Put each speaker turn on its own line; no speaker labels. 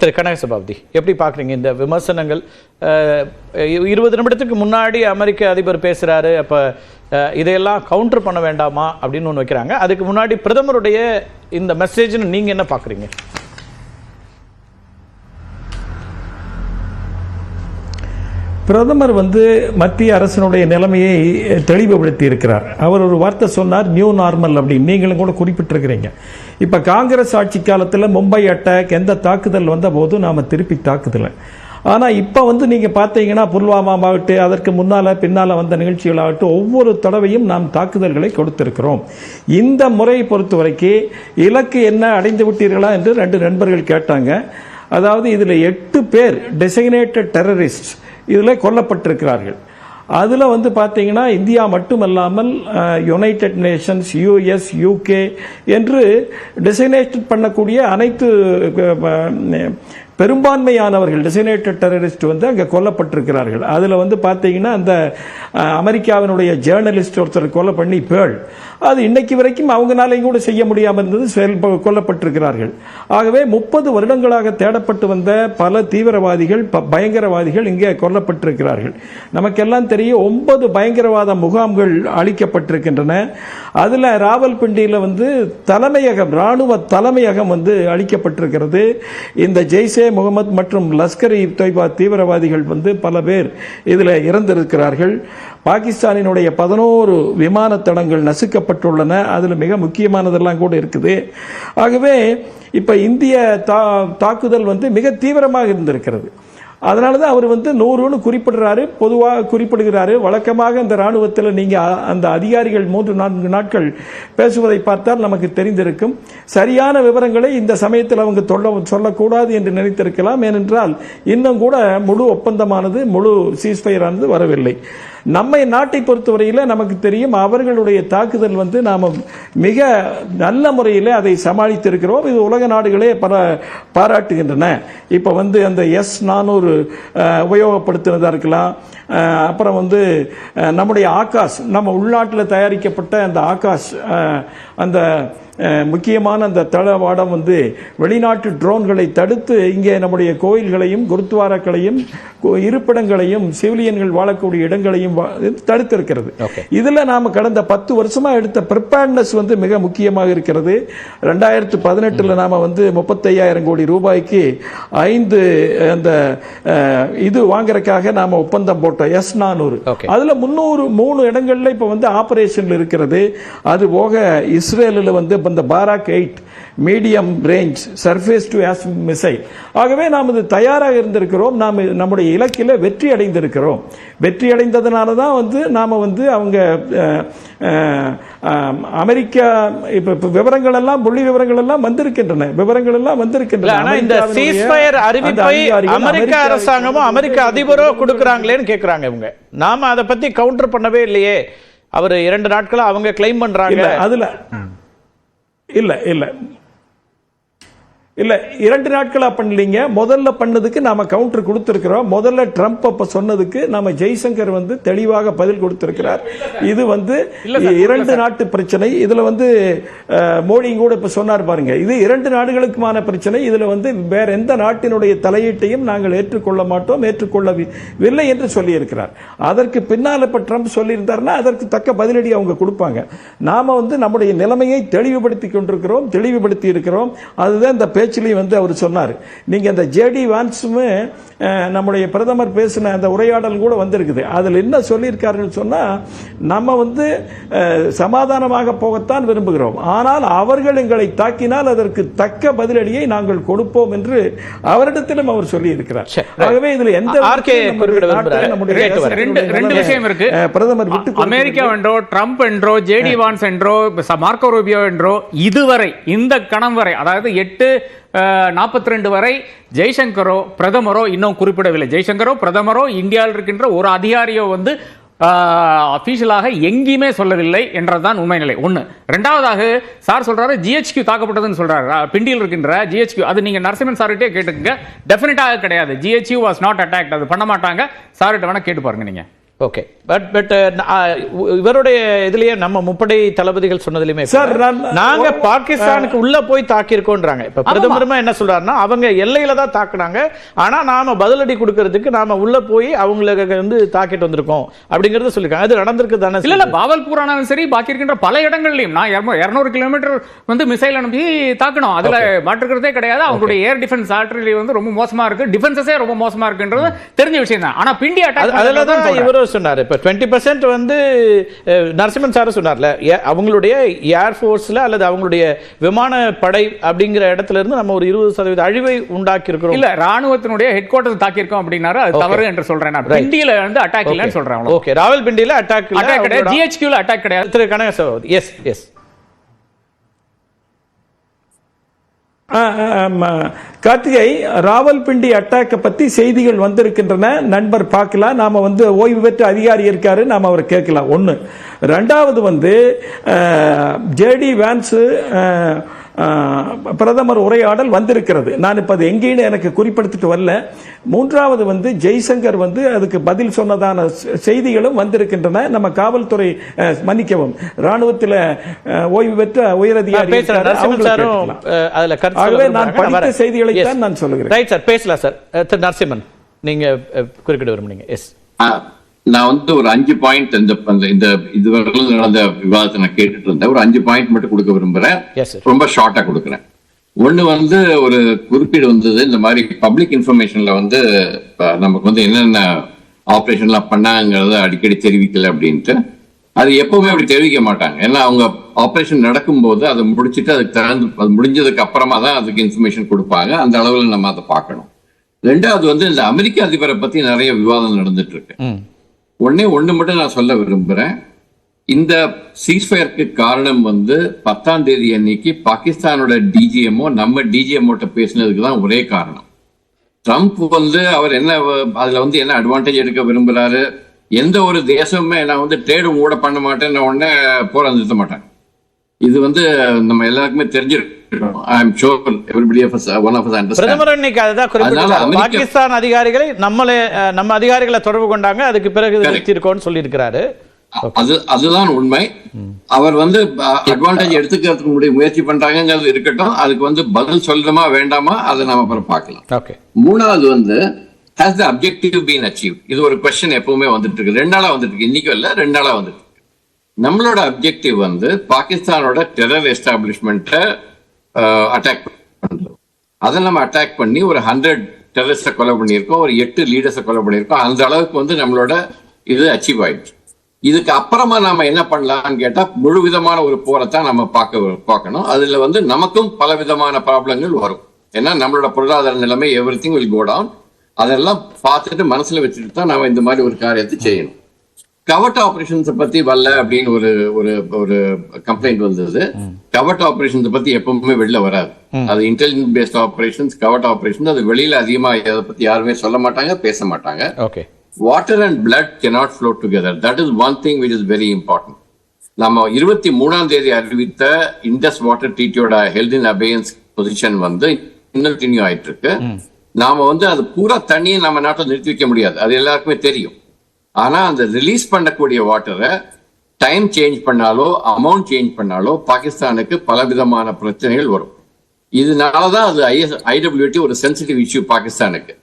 திரு கனக சபாப்தி, எப்படி பார்க்குறீங்க இந்த விமர்சனங்கள்? 20 நிமிடத்துக்கு முன்னாடி அமெரிக்க அதிபர் பேசுகிறாரு, அப்போ இதையெல்லாம் கவுண்டர் பண்ண வேண்டாமா அப்படின்னு ஒன்று வைக்கிறாங்க. அதுக்கு முன்னாடி பிரதமருடைய இந்த மெசேஜ்னு நீங்கள் என்ன பார்க்குறீங்க?
பிரதமர் மத்திய அரசினுடைய நிலைமையை தெளிவுபடுத்தி இருக்கிறார். அவர் ஒரு வார்த்தை சொன்னார், நியூ நார்மல் அப்படின்னு. நீங்களும் கூட குறிப்பிட்டிருக்கிறீங்க. இப்போ காங்கிரஸ் ஆட்சி காலத்தில் மும்பை அட்டாக், எந்த தாக்குதல் வந்த போது நாம் திருப்பி தாக்குதலை. ஆனால் இப்போ நீங்கள் பார்த்தீங்கன்னா புல்வாமாவாகட்டும், அதற்கு முன்னால் பின்னால் வந்த நிகழ்ச்சிகளாகட்டும், ஒவ்வொரு தடவையும் நாம் தாக்குதல்களை கொடுத்திருக்கிறோம். இந்த முறையை பொறுத்த வரைக்கும் இலக்கு என்ன, அடைந்து விட்டீர்களா என்று 2 நண்பர்கள் கேட்டாங்க. அதாவது இதில் 8 பேர் டெசிக்னேட்டட் டெரரிஸ்ட் இதில் கொல்லப்பட்டிருக்கிறார்கள். அதில் பார்த்தீங்கன்னா இந்தியா மட்டுமல்லாமல் யுனைடெட் நேஷன்ஸ், யுஎஸ், யூகே என்று டெசிக்னேட் பண்ணக்கூடிய அனைத்து பெரும்பான்மையானவர்கள் டெசிக்னேட்டட் டெரரிஸ்ட் அங்கே கொல்லப்பட்டிருக்கிறார்கள். அதில் பார்த்தீங்கன்னா அந்த அமெரிக்காவினுடைய ஜேர்னலிஸ்ட் ஒருத்தர் கொலை பண்ணி பேர்ல், அது இன்னைக்கு வரைக்கும் அவங்களாலையும் கூட செய்ய முடியாமல் இருந்தது, கொல்லப்பட்டிருக்கிறார்கள். ஆகவே 30 வருடங்களாக தேடப்பட்டு வந்த பல தீவிரவாதிகள், பயங்கரவாதிகள் இங்கே கொல்லப்பட்டிருக்கிறார்கள். நமக்கெல்லாம் தெரியும் 9 பயங்கரவாத முகாம்கள் அளிக்கப்பட்டிருக்கின்றன. அதில் ராவல்பிண்டியில் தலைமையகம், ராணுவ தலைமையகம் அளிக்கப்பட்டிருக்கிறது. இந்த ஜெய்ஷே முகமது மற்றும் லஷ்கர்-இ தொய்பா தீவிரவாதிகள் பல பேர் இதில் இறந்திருக்கிறார்கள். பாகிஸ்தானினுடைய 11 விமான தளங்கள் நசுக்கப்பட்டுள்ளன. அதில் மிக முக்கியமானதெல்லாம் கூட இருக்குது. ஆகவே இப்போ இந்திய தாக்குதல் மிக தீவிரமாக இருந்திருக்கிறது. அதனால தான் அவர் 100ன்னு குறிப்பிடுறாரு, பொதுவாக குறிப்பிடுகிறாரு. வழக்கமாக இந்த ராணுவத்தில் நீங்கள் அந்த அதிகாரிகள் 3-4 நாட்கள் பேசுவதை பார்த்தால் நமக்கு தெரிந்திருக்கும். சரியான விவரங்களை இந்த சமயத்தில் அவங்க சொல்லக்கூடாது என்று நினைத்திருக்கலாம். ஏனென்றால் இன்னும் கூட முழு ஒப்பந்தமானது, முழு சீஸ்ஃபயரானது வரவில்லை. நம்மை நாட்டை பொறுத்தவரையில் நமக்கு தெரியும், அவர்களுடைய தாக்குதல் நாம் மிக நல்ல முறையில் அதை சமாளித்திருக்கிறோம். இது உலக நாடுகளே பாராட்டுகின்றன. இப்போ அந்த S-400 உபயோகப்படுத்தினதா இருக்கலாம். அப்புறம் நம்முடைய ஆகாஷ், நம்ம உள்நாட்டில் தயாரிக்கப்பட்ட அந்த ஆகாஷ், அந்த முக்கியமான அந்த தளவாடம் வெளிநாட்டு ட்ரோன்களை தடுத்து இங்கே நம்முடைய கோயில்களையும் குருத்வாராக்களையும் இருப்பிடங்களையும் சிவிலியன்கள் வாழக்கூடிய இடங்களையும் தடுத்திருக்கிறது. இதில் நாம் கடந்த 10 வருஷமா எடுத்த ப்ரிப்பேர்ட்னஸ் மிக முக்கியமாக இருக்கிறது. 2018 நாம 35,000 கோடி ரூபாய்க்கு 5 அந்த இது வாங்குறதுக்காக நாம ஒப்பந்தம் போட்டோம், S-400. அதுல 300 இடங்கள்ல இப்ப ஆபரேஷன் இருக்கிறது. அது போக இஸ்ரேலில் இந்த Barak 8 medium range surface to air missile. ஆகவே நாம் இது தயாராக இருந்திருக்கிறோம். நாம் நம்முடைய இலக்கில வெற்றி அடைந்திருக்கிறோம். வெற்றி அடைந்ததுனால தான் நாம் அவங்க அமெரிக்கா இப்ப விவரங்கள் எல்லாம், புள்ளி விவரங்கள் எல்லாம் வந்திருக்கின்றன,
இந்த சீஸ்ஃபயர் அறிவிப்பை அமெரிக்க அரசாங்கமும் அமெரிக்க அதிபரோ கொடுக்கறாங்களேன்னு கேக்குறாங்க இவங்க. நாம அதை பத்தி கவுண்டர் பண்ணவே இல்லையே. அவர் 2 நாட்களா அவங்க கிளைம் பண்றாங்க.
அதுல இல்ல 2 நாட்களா பண்ணலீங்க. முதல்ல பண்ணதுக்கு நாம கவுண்டர் கொடுத்திருக்கிறோம். முதல்ல ட்ரம்ப் அப்ப சொன்னதுக்கு நாம ஜெய்சங்கர் தெளிவாக பதில் கொடுத்திருக்கிறார். இது 2 நாட்டு பிரச்சனை. இதுல மோடி கூட இப்ப சொன்னார் பாருங்க, இது 2 நாடுகளுக்குமான பிரச்சனை. இதுல வேற எந்த நாட்டினுடைய தலையீட்டையும் நாங்கள் ஏற்றுக்கொள்ள மாட்டோம், ஏற்றுக்கொள்ளவில்லை என்று சொல்லி இருக்கிறார். அதற்கு பின்னால் இப்ப ட்ரம்ப் சொல்லி இருந்தாருன்னா அதற்கு தக்க பதிலடி அவங்க கொடுப்பாங்க. நாம நம்முடைய நிலைமையை தெளிவுபடுத்தி கொண்டிருக்கிறோம், தெளிவுபடுத்தி இருக்கிறோம். அதுதான் இந்த அவர் சொன்னார். நீங்க அந்த ஜேடி வான்ஸும் நம்முடைய பிரதமர் பேசின அந்த உரையாடல் கூட வந்திருக்குது. அதில் என்ன சொல்லியிருக்காருன்னு சொன்னா, நம்ம சமாதானமாக போகத்தான் விரும்புகிறோம், ஆனால் அவர்கள் எங்களை தாக்கினால் அதற்கு தக்க பதிலடியை நாங்கள் கொடுப்போம் என்று அவரிடத்திலும் அவர் சொல்லி இருக்கிறார். ஆகவே இதுல எந்த
விஷயம் இருக்கு.
பிரதமர் விட்டு
அமெரிக்கா என்றோ, ட்ரம்ப் என்றோ, ஜேடி வான்ஸ் என்றோ, மார்க்கோ ரூபியோ என்றோ, இதுவரை இந்த கணம் வரை, அதாவது 8:42 வரை ஜெய்சங்கரோ பிரதமரோ இன்னும் குறிப்பிடவில்லை. ஜெய்சங்கரோ பிரதமரோ இந்தியாவில் இருக்கின்ற ஒரு அதிகாரியோ அபிஷியலாக எங்கேயுமே சொல்லவில்லை என்றதான் உண்மை நிலை. ஒன்று. ரெண்டாவதாக சார் சொல்றாரு GHQ தாக்கப்பட்டதுன்னு சொல்றாரு. பிண்டியில் இருக்கின்ற GHQ, அது நீங்க நரசிம்மன் சார்கிட்டே கேட்டுக்கங்க. டெஃபினட்டாக கிடையாது. GHQ was not attacked. அது பண்ண மாட்டாங்க. சார்கிட்ட வேணா கேட்டு பாருங்க நீங்க.
ஓகே. பட் இவருடைய இதுலயே நம்ம முப்படை தளபதிகள் சொன்னதுலயுமே
சார்,
நாங்க பாகிஸ்தானுக்கு உள்ள போய் தாக்கியிருக்கோன்றாங்க. இப்ப பிரதமருமா என்ன சொல்றாருன்னா, அவங்க எல்லையில தான் தாக்குனாங்க, ஆனா நாம பதிலடி கொடுக்கறதுக்கு நாம உள்ள போய் அவங்களுக்கு வந்து தாக்கிட்டு வந்திருக்கோம் அப்படிங்கறத சொல்லிருக்காங்க. அது நடந்திருக்கு தானே?
இல்ல பாவல்பூர் ஆனாலும் சரி, பாக்கி இருக்கின்ற பல இடங்கள்லயும் நான் 200 கிலோமீட்டர் வந்து மிசைல் அனுப்பி தாக்கணும். அதுல மாற்றுக்கிறதே கிடையாது. அவங்களுடைய ஏர் டிஃபென்ஸ் ஆர்டிலரி வந்து ரொம்ப மோசமா இருக்கு, டிஃபென்சஸே ரொம்ப மோசமா இருக்குன்றது தெரிஞ்ச விஷயம் தான். ஆனா பிண்டி அட்டாக்
அதுல தான் இவரும் சொன்னாரு. இப்ப 20% வந்து நரசிம்மன் சார் சொன்னார்ல, அவங்களுடைய ஏர்ஃபோர்ஸ்ல அல்லது அவங்களுடைய விமான படை அப்படிங்கிற இடத்துல இருந்து நம்ம ஒரு 20% அழிவை உண்டாக்கி இருக்கிறோம்.
இல்ல ராணுவத்தினுடைய ஹெட் குவார்ட்டர்ஸ் தாக்கி இருக்கோம் அப்படின்னாரு, அது தவறு என்று சொல்றேன். நான் பிண்டியில வந்து அட்டாக் இல்லன்னு சொல்றேன்.
ஓகே, ராவல்பிண்டியில அட்டாக்
கிடையாது, ஜிஹெச்கியூல அட்டாக் கிடையாது.
திரு கனக சகோதரி, எஸ் எஸ்.
கார்த்திகை, ராவல்பிண்டி அட்டாக்கை பத்தி செய்திகள் வந்திருக்கின்றன. நண்பர் பார்க்கலாம். நாம வந்து ஓய்வு பெற்ற அதிகாரி இருக்காரு, நாம அவரை கேட்கலாம். ஒன்று. ரெண்டாவது வந்து ஜேடி வான்ஸ் பிரதமர் உரையாடல் வந்திருக்கிறது. நான் இப்ப அது எங்கேன்னு எனக்கு குறிப்பிடுத்திட்டு வரல. மூன்றாவது வந்து ஜெய்சங்கர் வந்து அதுக்கு பதில் சொன்னதான செய்திகளும் வந்திருக்கின்றன. நம்ம காவல்துறை, மன்னிக்கவும், ராணுவத்தில் ஓய்வு பெற்ற உயரதிகாரி, நான் படித்த செய்திகளை தான் நான் சொல்லுகிறேன்.
ரைட் சார், பேசலாம் சார். திரு நரசிம்மன், நீங்க குறுக்கிட விரும்புறீங்க? எஸ்.
நான் வந்து ஒரு 5 பாயிண்ட் இந்த இதுவரையிலும் நடந்த விவாதத்தை நான் கேட்டுட்டு இருந்தேன். ஒரு 5 பாயிண்ட் மட்டும் கொடுக்க விரும்புறேன். ரொம்ப ஷார்ட்டா கொடுக்குறேன். ஒண்ணு வந்து ஒரு குறிப்பீடு வந்தது, இந்த மாதிரி பப்ளிக் இன்ஃபர்மேஷன்ல வந்து நமக்கு வந்து என்னென்ன ஆப்ரேஷன்லாம் பண்ணாங்கிறத அடிக்கடி தெரிவிக்கல அப்படின்ட்டு. அது எப்பவுமே அப்படி தெரிவிக்க மாட்டாங்க. ஏன்னா அவங்க ஆப்ரேஷன் நடக்கும்போது அதை முடிச்சுட்டு அது முடிஞ்சதுக்கு அப்புறமா தான் அதுக்கு இன்ஃபர்மேஷன் கொடுப்பாங்க. அந்த அளவுல நம்ம அதை பார்க்கணும். ரெண்டாவது வந்து இந்த அமெரிக்க அதிபரை பத்தி நிறைய விவாதம் நடந்துட்டு இருக்கு. ஒண்ணு மட்டும் நான் சொல்ல விரும்புறேன். இந்த சீஸ்ஃபயருக்கு காரணம் வந்து 10ஆம் தேதி அன்னைக்கு பாகிஸ்தானோட டிஜிஎம்ஓ நம்ம டிஜிஎம்ஓட்ட பேசினதுக்கு தான் ஒரே காரணம். ட்ரம்ப் வந்து அவர் என்ன அதுல வந்து என்ன அட்வான்டேஜ் எடுக்க விரும்புறாரு, எந்த ஒரு தேசமுமே நான் வந்து ட்ரேடும் கூட பண்ண மாட்டேன்னு உடனே போரை நிறுத்த மாட்டேன். இது வந்து நம்ம எல்லாருக்குமே தெரிஞ்சிருக்கும்.
பாகிஸ்தான் அதிகாரிகளை நம்ம அதிகாரிகளை தொடர்பு கொண்டாங்க, அதுக்கு பிறகு நிறுத்தியிருக்கோம்னு சொல்லியிருக்கிறாரு.
அதுதான் உண்மை. அவர் வந்து அட்வான்டேஜ் எடுத்துக்கிறதுக்கு முயற்சி பண்றாங்கிறது இருக்கட்டும். அதுக்கு வந்து பதில் சொல்லணுமா வேண்டாமா அதை நாம அப்புறம் பார்க்கலாம். மூணாவது வந்து has the objective been achieved? இது ஒரு கொஸ்டின் எப்பவுமே வந்துட்டு இருக்கு. 2 நாளா வந்துட்டு இருக்கு. இன்னைக்கு இல்ல, 2 நாளா வந்துட்டு இருக்கு. நம்மளோட அப்ஜெக்டிவ் வந்து பாகிஸ்தானோட டெரர் எஸ்டாப்ளிஷ்மெண்ட்டை அட்டாக் பண்றது. அதை நம்ம அட்டாக் பண்ணி ஒரு 100 டெரரிஸ்ட கொலை பண்ணியிருக்கோம், ஒரு 8 லீடர்ஸை கொலை பண்ணியிருக்கோம். அந்த அளவுக்கு வந்து நம்மளோட இது அச்சீவ் ஆயிடுச்சு. இதுக்கு அப்புறமா நாம என்ன பண்ணலாம்னு கேட்டா முழு விதமான ஒரு போரைத்தான் நம்ம பார்க்கணும். அதுல வந்து நமக்கும் பல விதமான ப்ராப்ளங்கள் வரும். ஏன்னா நம்மளோட பொருளாதார நிலைமை எவ்ரிதிங் வில் கோ டவுன். அதெல்லாம் பார்த்துட்டு மனசுல வச்சுட்டு தான் நாம இந்த மாதிரி ஒரு காரியத்தை செய்யணும். கவர்ட் ஆபரேஷன்ஸை பத்தி வரல அப்படின்னு ஒரு கம்ப்ளைண்ட் வந்தது. கவர்ட் ஆபரேஷன்ஸை பத்தி எப்பவுமே வெளில வராது. அது intelligence based operations, covert operation. அது வெளியில அதிகமா அதை பத்தி யாருமே சொல்ல மாட்டாங்க, பேச மாட்டாங்க. Water and blood cannot flow together. That is one thing which is very important. நம்ம 23ஆம் தேதி அறிவித்த இண்டஸ் வாட்டர் ட்ரீட்டியோட ஹெல்த் இன் அபேயன்ஸ் பொசிஷன் வந்து இன்னும் கண்டினியூ ஆயிட்டு இருக்கு. நாம வந்து அது பூரா தண்ணியை நம்ம நாட்டில் நிறுத்தி வைக்க முடியாது, அது எல்லாருக்குமே தெரியும். ஆனா அந்த ரிலீஸ் பண்ணக்கூடிய வாட்டரை டைம் சேஞ்ச் பண்ணாலோ அமௌண்ட் சேஞ்ச் பண்ணாலோ பாகிஸ்தானுக்கு பல விதமான பிரச்சனைகள் வரும். இதனாலதான் அது IWT ஒரு சென்சிட்டிவ் இஷ்யூ பாகிஸ்தானுக்கு.